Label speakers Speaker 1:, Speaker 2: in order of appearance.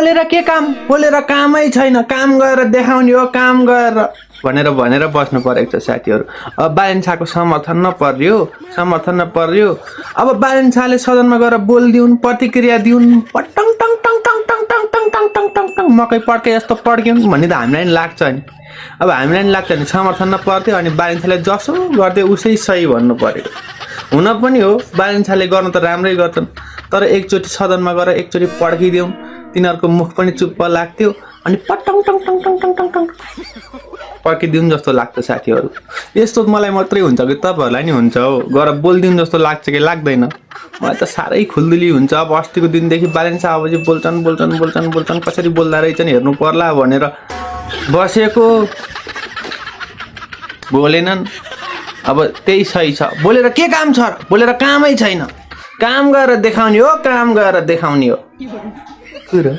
Speaker 1: बोलेर के काम बोलेर कामै छैन काम गरेर देखाउने हो काम गरेर भनेर बस्नु परेको छ साथीहरू। अब बालेन्साको समर्थन नपर्यो अब बालेन्साले सदनमा गएर बोलिदिउन् प्रतिक्रिया दिउन् पटङ टङ टङ टङ टङ टङ टङ टङ टङ टङ टङ मकै पड्के जस्तो पड्क्यौँ भन्ने त हामीलाई नि लाग्छ नि। अब हामीलाई नि लाग्छ नि समर्थन नपर्थ्यो अनि बालेन्साले जसो गर्दै उसै सही भन्नु पर्यो। हुन पनि हो बालेन्साले गर्न त राम्रै गर्छन् तर एकचोटि सदनमा गएर एकचोटि पड्किदिउँ तिनीहरूको मुख पनि चुप्प लाग्थ्यो अनि पटङ टङ टङ टङ टङ टङ टङ पड्किदिउँ जस्तो लाग्छ साथीहरू। यस्तो मलाई मात्रै हुन्छ कि तपाईँहरूलाई नि हुन्छ हो गएर बोलिदिउँ जस्तो लाग्छ कि लाग्दैन। मलाई त साह्रै खुल्दुली हुन्छ। अब अस्तिको दिनदेखि बालेन्सा अब चाहिँ बोल्छन् कसरी बोल्दा रहेछन् हेर्नु पर्ला भनेर बसेको बोलेनन्। अब त्यही सही छ बोलेर के काम छ बोलेर कामै छैन काम गरेर देखाउने हो कुरा